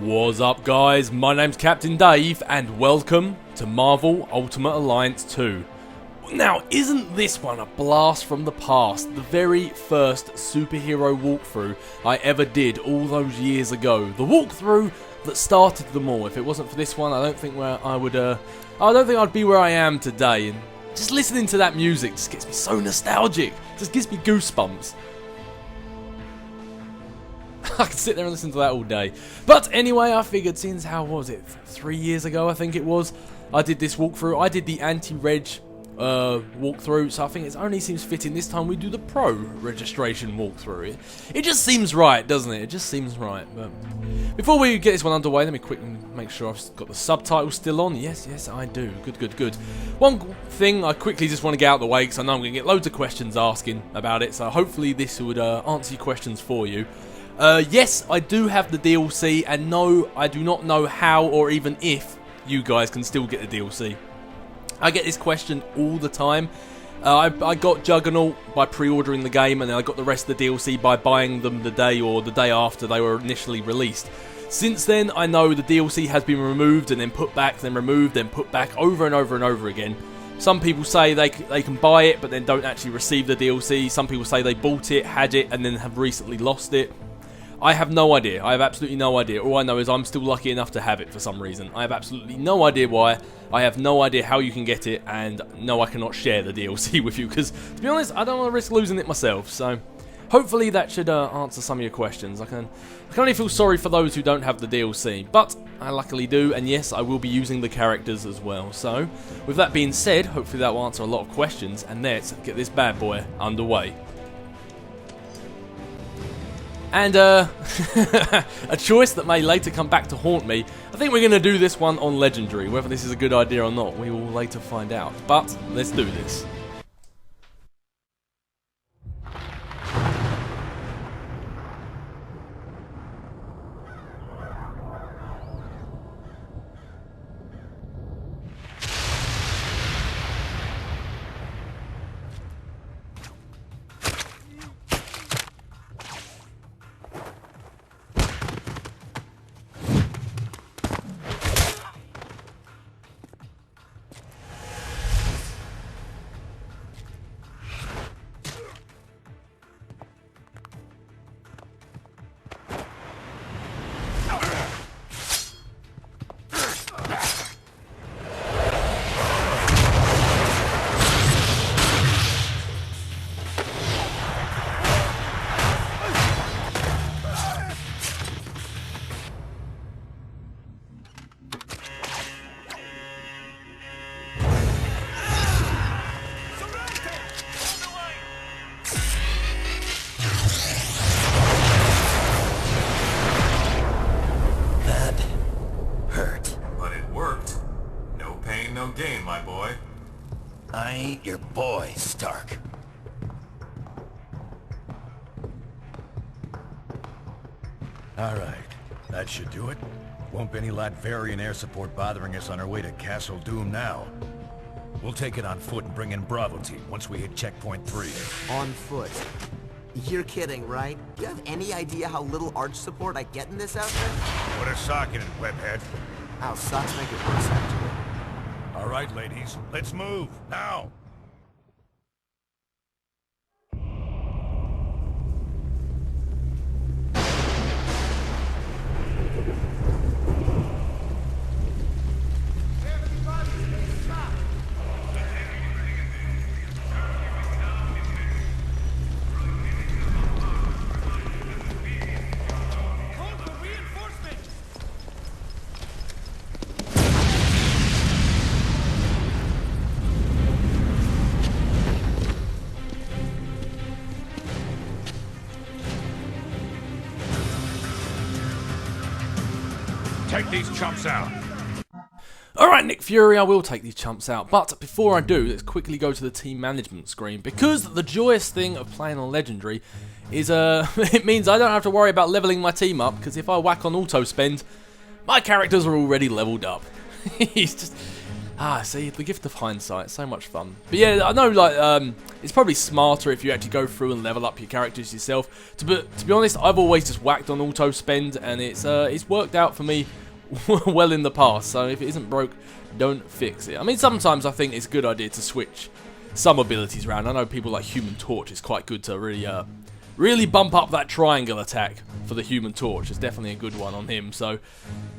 What's up, guys? My name's Captain Dave and welcome to Marvel Ultimate Alliance 2. Now, isn't this one a blast from the past? The very first superhero walkthrough I ever did all those years ago. The walkthrough that started them all. If it wasn't for this one, I don't think I'd be where I am today. And just listening to that music just gets me so nostalgic. Just gives me goosebumps. I could sit there and listen to that all day. But anyway, I figured since, how was it, 3 years ago I think it was, I did this walkthrough. I did the anti-reg walkthrough, so I think it only seems fitting this time we do the pro registration walkthrough. It just seems right, doesn't it? It just seems right. But before we get this one underway, let me quickly make sure I've got the subtitles still on. Yes, I do. Good. One thing I quickly just want to get out of the way, because I know I'm going to get loads of questions asking about it, so hopefully this would answer your questions for you. Yes, I do have the DLC, and no, I do not know how or even if you guys can still get the DLC. I get this question all the time. I got Juggernaut by pre-ordering the game, and then I got the rest of the DLC by buying them the day or the day after they were initially released. Since then, I know the DLC has been removed and then put back, then removed, then put back over and over and over again. Some people say they can buy it, but then don't actually receive the DLC. Some people say they bought it, had it, and then have recently lost it. I have no idea. I have absolutely no idea. All I know is I'm still lucky enough to have it for some reason. I have absolutely no idea why. I have no idea how you can get it, and no, I cannot share the DLC with you, because, to be honest, I don't want to risk losing it myself. So, hopefully that should answer some of your questions. I can only feel sorry for those who don't have the DLC, but I luckily do, and yes, I will be using the characters as well. So, with that being said, hopefully that will answer a lot of questions, and let's get this bad boy underway. And a choice that may later come back to haunt me. I think we're going to do this one on Legendary. Whether this is a good idea or not, we will later find out. But let's do this. No game, my boy. I ain't your boy, Stark. Alright, that should do it. Won't be any Latverian air support bothering us on our way to Castle Doom now. We'll take it on foot and bring in Bravo Team once we hit checkpoint 3. On foot? You're kidding, right? Do you have any idea how little arch support I get in this outfit? Put a sock in it, webhead. Oh, socks make it worse, actually. Alright, ladies, let's move, now! Take these chumps out. Alright, Nick Fury, I will take these chumps out, but before I do, let's quickly go to the team management screen, because the joyous thing of playing on Legendary is, it means I don't have to worry about leveling my team up, because if I whack on auto spend, my characters are already leveled up. Ah, see, the gift of hindsight, so much fun. But yeah, I know, like, it's probably smarter if you actually go through and level up your characters yourself. To be honest, I've always just whacked on auto spend, and it's worked out for me well in the past. So if it isn't broke, don't fix it. I mean, sometimes I think it's a good idea to switch some abilities around. I know people like Human Torch is quite good to really bump up that triangle attack for the Human Torch. It's definitely a good one on him. So,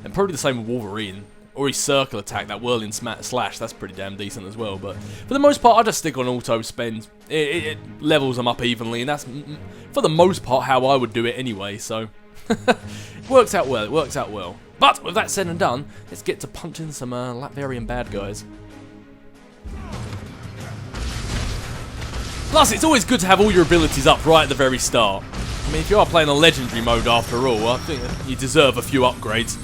and probably the same with Wolverine. Or his circle attack, that whirling slash, that's pretty damn decent as well. But for the most part, I just stick on auto spend. It levels them up evenly, and that's, for the most part, how I would do it anyway. So, it works out well, it works out well. But with that said and done, let's get to punching some Latvian bad guys. Plus, it's always good to have all your abilities up right at the very start. I mean, if you are playing a legendary mode after all, I think you deserve a few upgrades.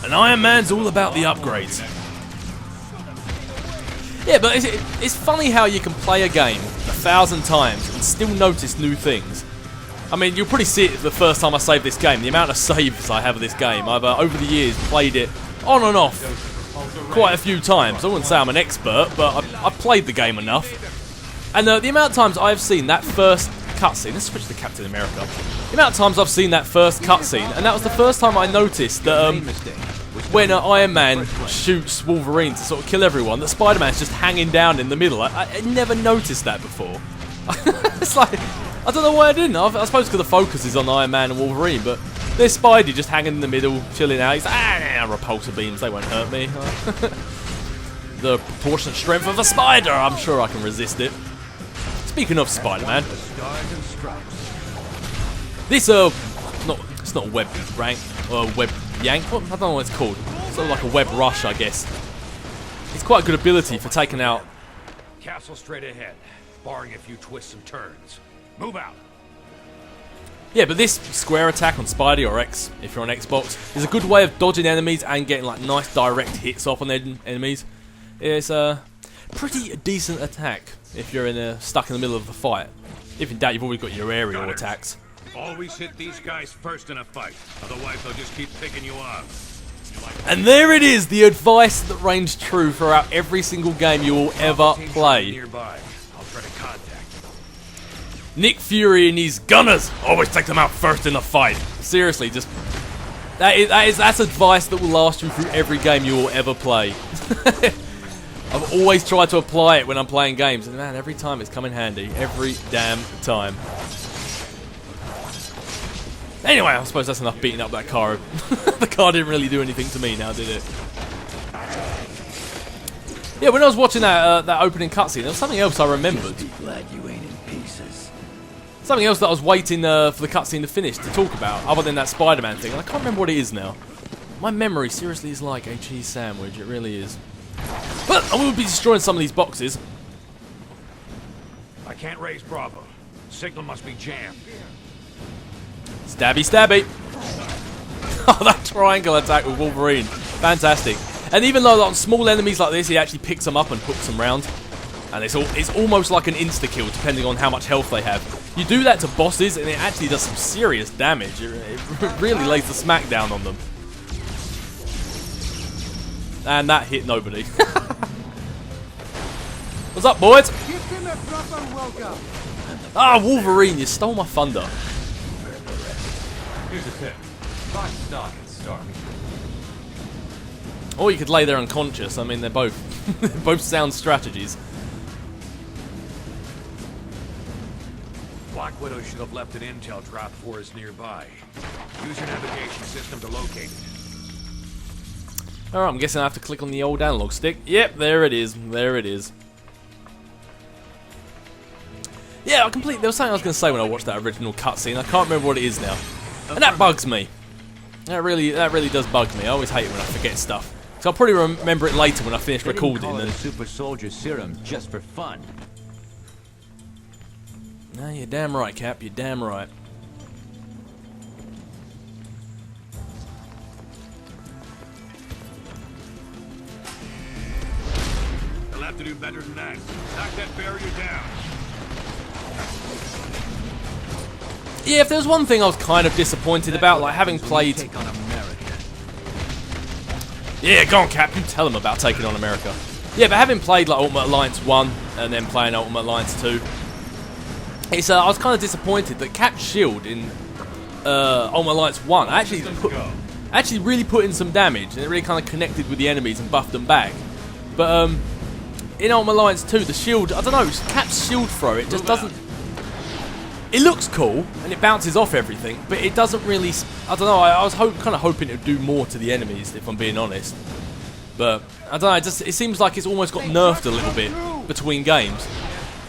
And Iron Man's all about the upgrades. Yeah, but it's funny how you can play a game 1,000 times and still notice new things. I mean, you'll probably see it the first time I save this game. The amount of saves I have of this game. I've, over the years, played it on and off quite a few times. I wouldn't say I'm an expert, but I've played the game enough. And the amount of times I've seen that first cutscene... Let's switch to Captain America. The amount of times I've seen that first cutscene, and that was the first time I noticed that when Iron Man shoots Wolverine to sort of kill everyone, that Spider-Man's just hanging down in the middle. I never noticed that before. It's like, I don't know why I didn't. I suppose because the focus is on Iron Man and Wolverine, but there's Spidey just hanging in the middle, chilling out. He's like, repulsor beams, they won't hurt me. The proportionate strength of a spider, I'm sure I can resist it. Speaking of Spider-Man, this it's not a web rank or web yank. I don't know what it's called. It's sort of like a web rush, I guess. It's quite a good ability for taking out. Castle straight ahead, barring a few twists and turns. Move out. Yeah, but this square attack on Spidey or X, if you're on Xbox, is a good way of dodging enemies and getting like nice direct hits off on their enemies. It's a pretty decent attack if you're stuck in the middle of a fight. If in doubt, you've always got your aerial attacks. Always hit these guys first in a fight, otherwise they'll just keep picking you off. And there it is, the advice that reigns true throughout every single game you will ever play. Nearby. I'll try to contact. Nick Fury and his gunners always take them out first in the fight. Seriously, just that's advice that will last you through every game you will ever play. I've always tried to apply it when I'm playing games, and man, every time it's come in handy. Every damn time. Anyway, I suppose that's enough beating up that car. The car didn't really do anything to me now, did it? Yeah, when I was watching that opening cutscene, there was something else I remembered. Glad you ain't in pieces. Something else that I was waiting for the cutscene to finish to talk about, other than that Spider-Man thing, and I can't remember what it is now. My memory seriously is like a cheese sandwich, it really is. But I will be destroying some of these boxes. I can't raise Bravo. Signal must be jammed. Stabby, stabby. Oh, that triangle attack with Wolverine. Fantastic. And even though on small enemies like this, he actually picks them up and hooks them round. And it's almost like an insta-kill, depending on how much health they have. You do that to bosses, and it actually does some serious damage. It really lays the smack down on them. And that hit nobody. What's up, boys? Ah, Wolverine, you stole my thunder. Here's a tip. Buy stock and Stark. Or you could lay there unconscious. I mean, they're both both sound strategies. Black Widow should have left an intel drop for us nearby. Use your navigation system to locate it. Alright, I'm guessing I have to click on the old analog stick. Yep, there it is. There it is. Yeah, there was something I was going to say when I watched that original cutscene. I can't remember what it is now. And that bugs me. That really does bug me. I always hate it when I forget stuff. So I'll probably remember it later when I finish recording. Call it a super soldier serum just for fun. Nah, you're damn right, Cap. You're damn right. They'll have to do better than that. Knock that barrier down. Yeah, if there was one thing I was kind of disappointed about, like having played Yeah, go on, Cap. You tell them about taking on America. Yeah, but having played like Ultimate Alliance 1 and then playing Ultimate Alliance 2, it's I was kind of disappointed that Cap's shield in Ultimate Alliance 1 actually really put in some damage, and it really kind of connected with the enemies and buffed them back. But in Ultimate Alliance 2, the shield, I don't know, Cap's shield throw, it just doesn't... It looks cool, and it bounces off everything, but it doesn't really... I don't know, I was kind of hoping it would do more to the enemies, if I'm being honest. But, I don't know, it seems like it's almost got nerfed a little bit between games.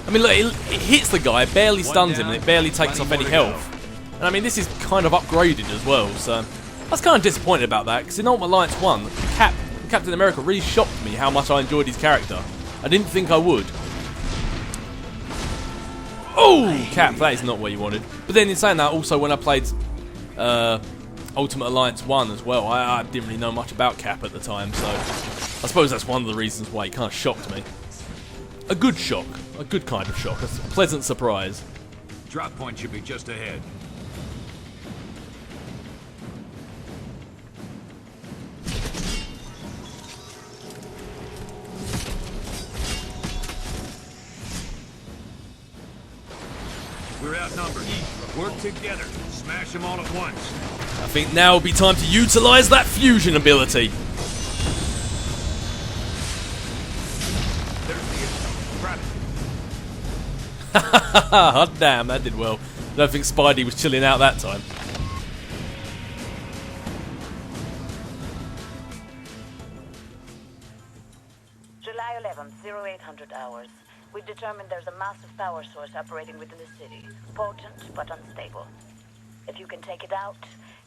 I mean, look, it hits the guy, barely stuns him, and it barely takes off any health. And I mean, this is kind of upgraded as well, so... I was kind of disappointed about that, because in Ultimate Alliance 1, Captain America really shocked me how much I enjoyed his character. I didn't think I would. Oh, Cap, that is not what you wanted. But then in saying that, also when I played Ultimate Alliance 1 as well, I didn't really know much about Cap at the time, so I suppose that's one of the reasons why he kind of shocked me. A good shock. A good kind of shock. A pleasant surprise. Drop point should be just ahead. We're outnumbered. Work together. Smash them all at once. I think now will be time to utilize that fusion ability. There's the intel. Grab it. Hot damn, that did well. I don't think Spidey was chilling out that time. July 11th, 0800 hours. We've determined there's a massive power source operating within the city. Potent, but unstable. If you can take it out,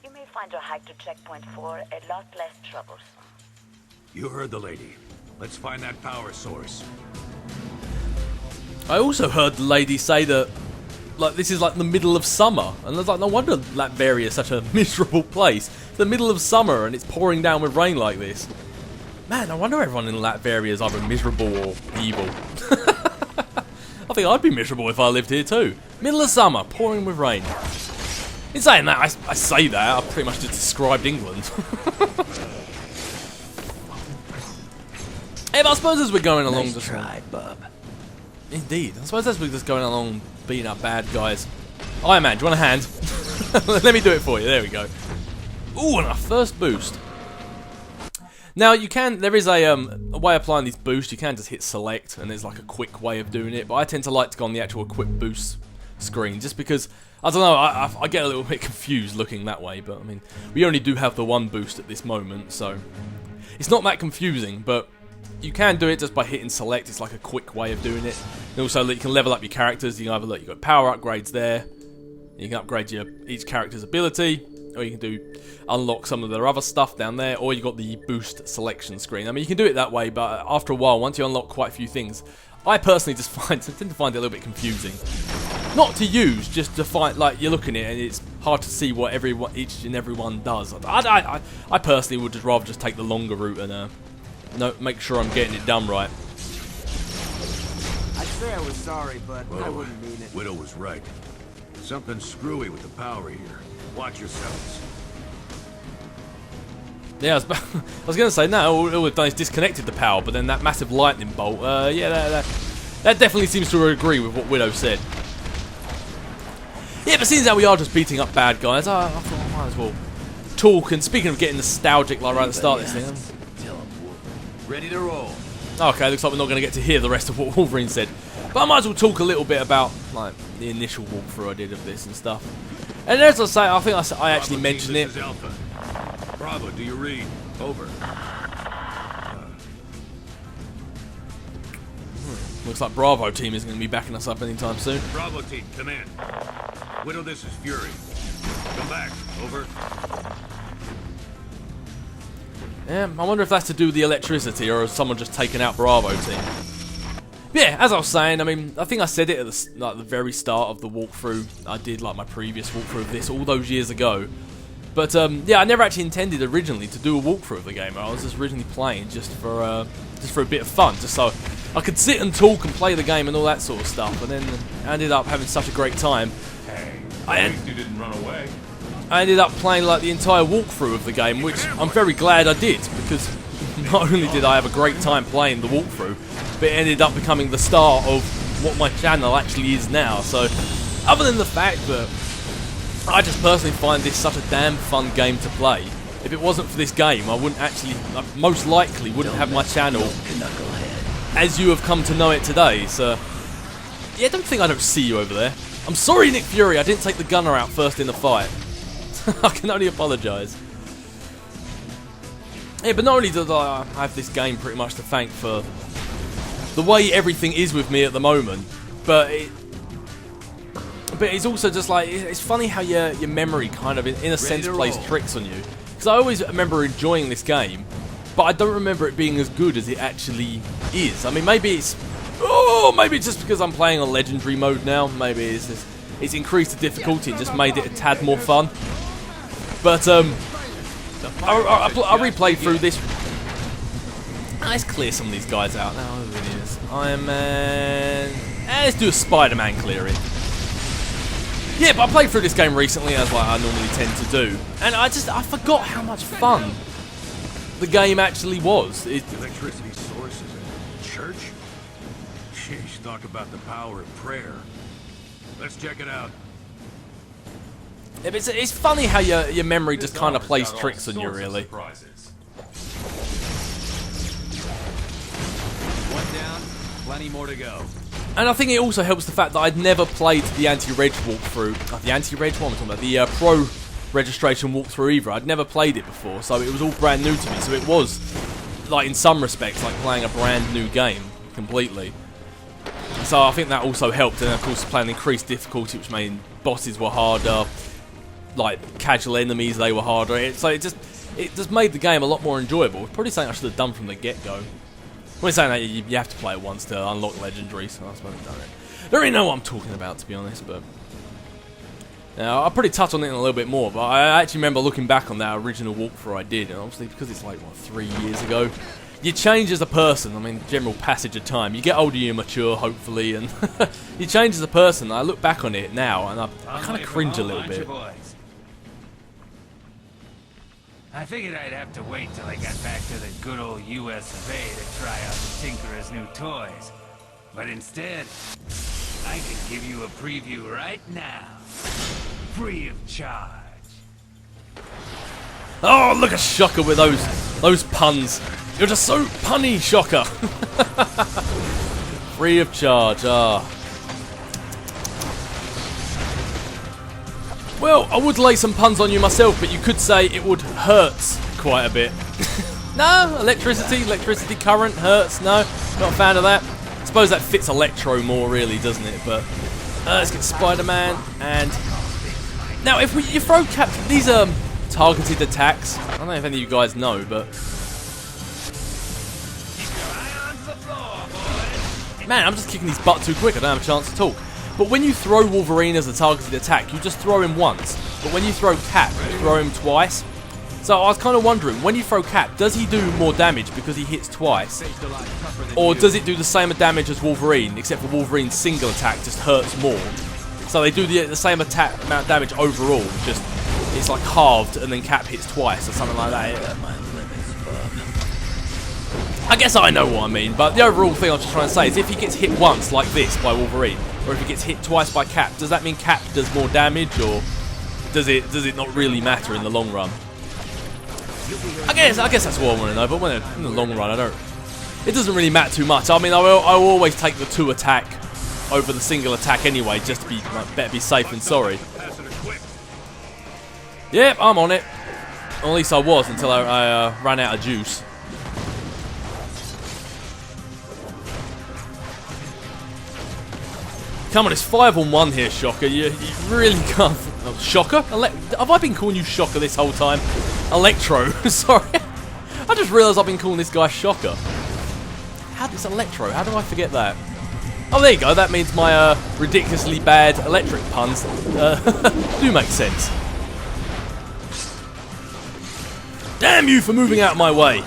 you may find our hike to checkpoint 4 a lot less troublesome. You heard the lady. Let's find that power source. I also heard the lady say that like this is like the middle of summer, and I was like, no wonder Latveria is such a miserable place. It's the middle of summer and it's pouring down with rain like this. Man, I wonder everyone in Latveria is either miserable or evil. I think I'd be miserable if I lived here too. Middle of summer, pouring with rain. In saying that, I say that, I pretty much just described England. Hey, but I suppose as we're going along... Nice try, bub. Indeed. I suppose as we're just going along beating up bad guys... Iron Man, do you want a hand? Let me do it for you, there we go. Ooh, and our first boost. Now, you can, there is a way of applying these boosts. You can just hit select, and there's like a quick way of doing it. But I tend to like to go on the actual equip boost screen, just because, I don't know, I get a little bit confused looking that way. But, I mean, we only do have the one boost at this moment, so it's not that confusing. But you can do it just by hitting select. It's like a quick way of doing it. And also, you can level up your characters. You can either, look, you've got power upgrades there. You can upgrade each character's ability. Or you can unlock some of their other stuff down there, or you got the boost selection screen. I mean, you can do it that way, but after a while, once you unlock quite a few things, I personally just tend to find it a little bit confusing. Not to use, just to find, like, you're looking at it and it's hard to see what each and every one does. I personally would just rather just take the longer route and make sure I'm getting it done right. I'd say I was sorry, but I wouldn't mean it. Widow was right. Something screwy with the power here. Watch yourselves. Yeah, I was going to say, no, all we've done is disconnected the power, but then that massive lightning bolt, yeah, that definitely seems to agree with what Widow said. Yeah, but seeing that we are just beating up bad guys, I thought I might as well talk. And speaking of getting nostalgic, like right at the start of this thing. Ready to roll. Okay, looks like we're not going to get to hear the rest of what Wolverine said. But I might as well talk a little bit about like the initial walkthrough I did of this and stuff. And as I say, I think I actually mentioned it. This is Alpha. Bravo, do you read? Over. Looks like Bravo team isn't going to be backing us up anytime soon. Bravo team, come in. Widow, this is Fury. Come back. Over. Yeah, I wonder if that's to do with the electricity or has someone just taken out Bravo team. But yeah, as I was saying, I mean, I think I said it at the very start of the walkthrough. I did like my previous walkthrough of this all those years ago. But yeah, I never actually intended originally to do a walkthrough of the game. I was just originally playing just for a bit of fun, just so I could sit and talk and play the game and all that sort of stuff. And then I ended up having such a great time. Hey, I you didn't run away. ended up playing like the entire walkthrough of the game, which I'm very glad I did, because not only did I have a great time playing the walkthrough, but it ended up becoming the start of what my channel actually is now. So, other than the fact that I just personally find this such a damn fun game to play, if it wasn't for this game, I wouldn't actually, most likely wouldn't have my channel as you have come to know it today. So, yeah, don't think I don't see you over there. I'm sorry, Nick Fury, I didn't take the gunner out first in the fight. I can only apologise. Yeah, but not only do I have this game pretty much to thank for the way everything is with me at the moment, but it's also just like, it's funny how your memory kind of, in a sense, plays tricks on you. Because I always remember enjoying this game, but I don't remember it being as good as it actually is. I mean, maybe it's just because I'm playing on Legendary mode now. Maybe it's increased the difficulty and just made it a tad more fun. But I replayed through this. Let's clear some of these guys out now. It is Iron Man. Let's do a Spider-Man clearing. Yeah, but I played through this game recently, as like I normally tend to do, and I forgot how much fun the game actually was. Electricity sources in church? Sheesh, talk about the power of prayer. Let's check it out. Yeah, but it's funny how your memory just kind of plays tricks on you, really. One down, plenty more to go. And I think it also helps the fact that I'd never played the anti-reg walkthrough. The anti-reg, what am I talking about? The pro registration walkthrough either. I'd never played it before, so it was all brand new to me. So it was, like, in some respects, like playing a brand new game completely. So I think that also helped, and of course playing increased difficulty, which made bosses were harder, like casual enemies, they were harder. So it just made the game a lot more enjoyable. Probably something I should have done from the get-go. When saying that, you have to play it once to unlock Legendary, so I suppose I've done it. I don't really know what I'm talking about, to be honest, but I'll probably touch on it in a little bit more, but I actually remember looking back on that original walkthrough I did, and obviously because it's like, what, 3 years ago, you change as a person. I mean, general passage of time. You get older, you mature, hopefully, and you change as a person. I look back on it now, and I kind of cringe a little bit. I figured I'd have to wait till I got back to the good old US of A to try out the Tinkerer's new toys. But instead, I can give you a preview right now. Free of charge. Oh, look at Shocker with those puns. You're just so punny, Shocker. Free of charge, Well, I would lay some puns on you myself, but you could say it would hurt quite a bit. No, electricity current hurts. No, not a fan of that. I suppose that fits Electro more, really, doesn't it? But let's get Spider-Man, and now if you throw these are targeted attacks. I don't know if any of you guys know, but man, I'm just kicking these butt too quick. I don't have a chance to talk. But when you throw Wolverine as a targeted attack, you just throw him once. But when you throw Cap, you throw him twice. So I was kind of wondering, when you throw Cap, does he do more damage because he hits twice? Or does it do the same damage as Wolverine, except for Wolverine's single attack just hurts more? So they do the same amount of damage overall, just it's like halved and then Cap hits twice or something like that. I guess I know what I mean, but the overall thing I was just trying to say is if he gets hit once like this by Wolverine, or if he gets hit twice by Cap, does that mean Cap does more damage, or does it not really matter in the long run? I guess that's what I want to know, but in the long run, it doesn't really matter too much. I mean, I will always take the 2 attack over the single attack anyway, just to be better be safe than sorry. Yep, I'm on it. Or at least I was until I ran out of juice. Come on, it's 5-on-1 here, Shocker. You really can't... Oh, Shocker? Have I been calling you Shocker this whole time? Electro. Sorry. I just realised I've been calling this guy Shocker. It's Electro. How do I forget that? Oh, there you go. That means my ridiculously bad electric puns do make sense. Damn you for moving out of my way.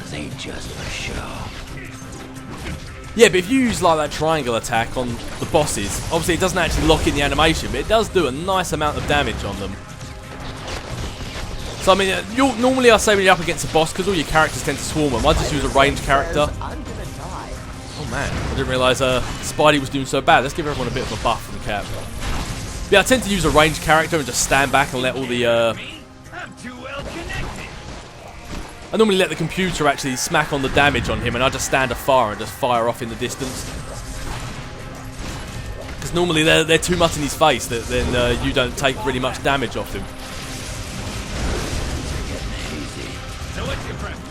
Yeah, but if you use like that triangle attack on the bosses, obviously it doesn't actually lock in the animation, but it does do a nice amount of damage on them. So I mean, normally I say when you're up against a boss, because all your characters tend to swarm them, I just use a ranged character. I'm gonna die. Oh man, I didn't realise Spidey was doing so bad. Let's give everyone a bit of a buff from the cap. Yeah, I tend to use a ranged character and just stand back and let all the I'm too well connected. I normally let the computer actually smack on the damage on him, and I just stand afar and just fire off in the distance. Because normally they're too much in his face that then you don't take really much damage off him. So what's your preference?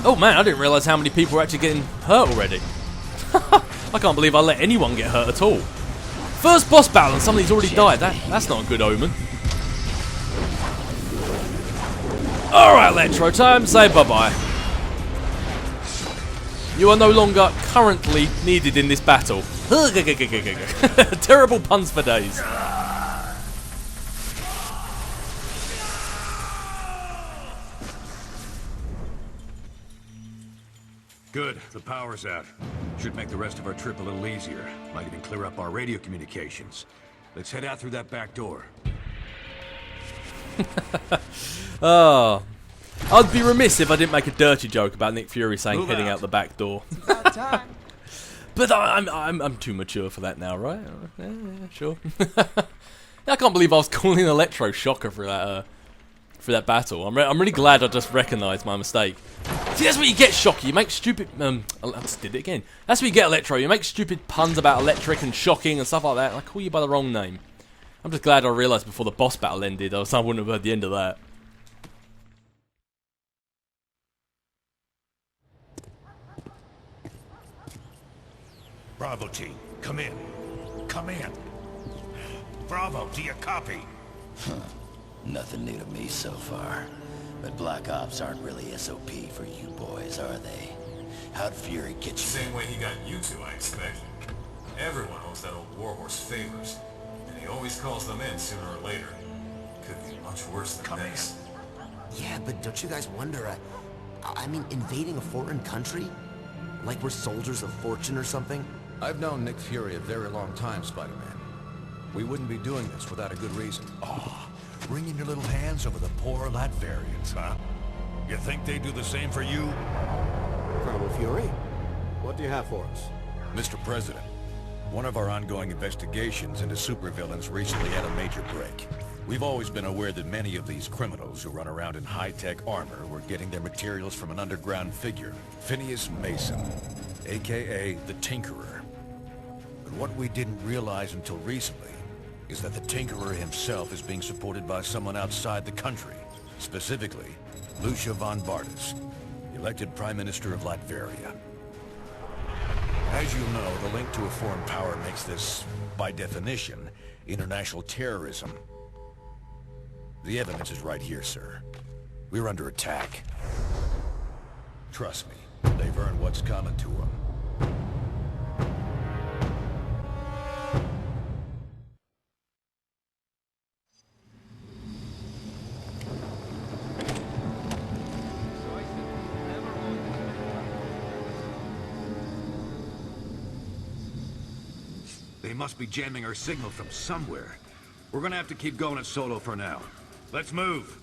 Oh man, I didn't realise how many people were actually getting hurt already. I can't believe I let anyone get hurt at all. First boss battle and somebody's already died. That's not a good omen. Alright, Electro, time to say bye-bye. You are no longer currently needed in this battle. Terrible puns for days. Good, the power's out. Should make the rest of our trip a little easier. Might even clear up our radio communications. Let's head out through that back door. Oh, I'd be remiss if I didn't make a dirty joke about Nick Fury saying heading out the back door. But I'm too mature for that now, right? Yeah, sure. I can't believe I was calling Electro Shocker for that battle. I'm really glad I just recognised my mistake. See, that's what you get, Shocker. You make stupid... I just did it again. That's what you get, Electro. You make stupid puns about electric and shocking and stuff like that, and I call you by the wrong name. I'm just glad I realised before the boss battle ended, else I wouldn't have heard the end of that. Bravo team, come in. Come in. Bravo, do you copy? Nothing new to me so far. But Black Ops aren't really SOP for you boys, are they? How'd Fury get you? Same way he got you two, I expect. Everyone owes that old warhorse favors, and he always calls them in sooner or later. Could be much worse than this. Yeah, but don't you guys wonder, I mean, invading a foreign country? Like we're soldiers of fortune or something? I've known Nick Fury a very long time, Spider-Man. We wouldn't be doing this without a good reason. Oh, wringing your little hands over the poor Latvarians, huh? You think they do the same for you? Colonel Fury, what do you have for us? Mr. President, one of our ongoing investigations into supervillains recently had a major break. We've always been aware that many of these criminals who run around in high-tech armor were getting their materials from an underground figure, Phineas Mason, aka the Tinkerer. But what we didn't realize until recently is that the Tinkerer himself is being supported by someone outside the country, specifically Lucia von Bardas, elected Prime Minister of Latveria. As you know, the link to a foreign power makes this, by definition, international terrorism. The evidence is right here, sir. We're under attack. Trust me, they've earned what's coming to them. They must be jamming our signal from somewhere. We're gonna have to keep going it solo for now. Let's move.